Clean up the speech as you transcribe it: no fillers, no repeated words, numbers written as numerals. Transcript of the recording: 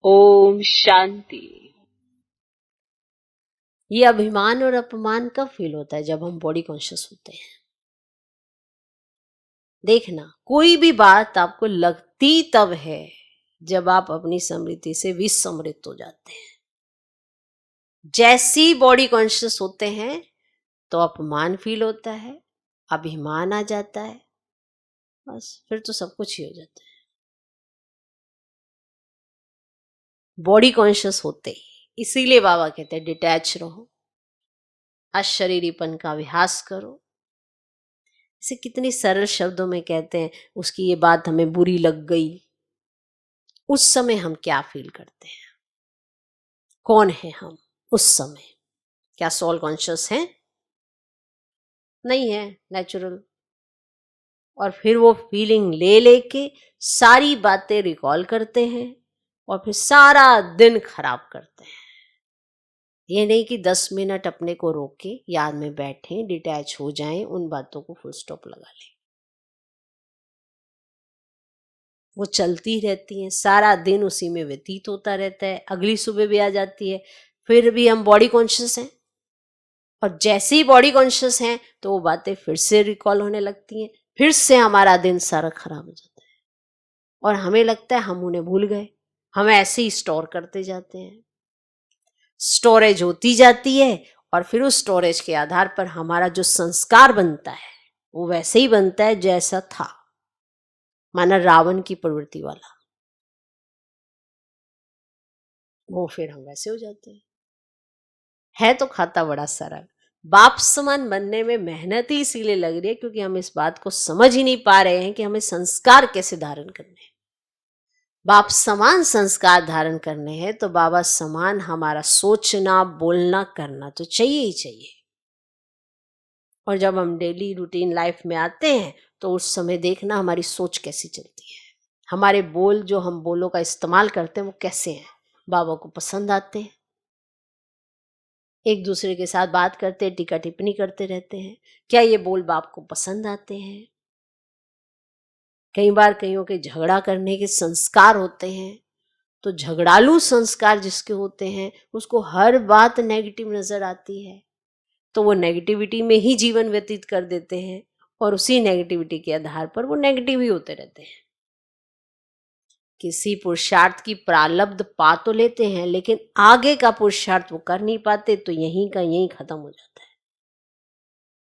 ओम शांति। ये अभिमान और अपमान कब फील होता है? जब हम बॉडी कॉन्शियस होते हैं। देखना, कोई भी बात आपको लगती तब है जब आप अपनी स्मृति से विस्मृत हो जाते हैं। जैसी बॉडी कॉन्शियस होते हैं तो अपमान फील होता है, अभिमान आ जाता है, बस फिर तो सब कुछ ही हो जाता है। बॉडी कॉन्शियस होते ही, इसीलिए बाबा कहते हैं डिटैच रहो, अशरीरीपन का अभ्यास करो। इसे कितनी सरल शब्दों में कहते हैं, उसकी ये बात हमें बुरी लग गई, उस समय हम क्या फील करते हैं? कौन है हम उस समय? क्या सोल कॉन्शियस है? नहीं है, नेचुरल। और फिर वो फीलिंग ले लेके सारी बातें रिकॉल करते हैं और फिर सारा दिन खराब करते हैं। ये नहीं कि 10 मिनट अपने को रोक के याद में बैठें, डिटैच हो जाएं, उन बातों को फुल स्टॉप लगा लें। वो चलती रहती हैं, सारा दिन उसी में व्यतीत होता रहता है। अगली सुबह भी आ जाती है, फिर भी हम बॉडी कॉन्शियस हैं, और जैसे ही बॉडी कॉन्शियस हैं तो वो बातें फिर से रिकॉल होने लगती हैं, फिर से हमारा दिन सारा खराब हो जाता है और हमें लगता है हम उन्हें भूल गए। हम ऐसे ही स्टोर करते जाते हैं, स्टोरेज होती जाती है, और फिर उस स्टोरेज के आधार पर हमारा जो संस्कार बनता है वो वैसे ही बनता है जैसा था, माना रावण की प्रवृत्ति वाला। वो फिर हम वैसे हो जाते हैं। है तो खाता बड़ा सरल, बाप समान बनने में मेहनत ही इसीलिए लग रही है क्योंकि हम इस बात को समझ ही नहीं पा रहे हैं कि हमें संस्कार कैसे धारण करने हैं। बाप समान संस्कार धारण करने हैं तो बाबा समान हमारा सोचना, बोलना, करना तो चाहिए ही चाहिए। और जब हम डेली रूटीन लाइफ में आते हैं तो उस समय देखना हमारी सोच कैसी चलती है, हमारे बोल, जो हम बोलों का इस्तेमाल करते हैं वो कैसे हैं, बाबा को पसंद आते हैं। एक दूसरे के साथ बात करते, टीका टिप्पणी करते रहते हैं, क्या ये बोल बाप को पसंद आते हैं? कई बार कईयों के झगड़ा करने के संस्कार होते हैं, तो झगड़ालू संस्कार जिसके होते हैं उसको हर बात नेगेटिव नजर आती है, तो वो नेगेटिविटी में ही जीवन व्यतीत कर देते हैं और उसी नेगेटिविटी के आधार पर वो नेगेटिव ही होते रहते हैं। किसी पुरुषार्थ की प्रारब्ध पा तो लेते हैं लेकिन आगे का पुरुषार्थ वो कर नहीं पाते, तो यहीं का यहीं खत्म हो जाता है।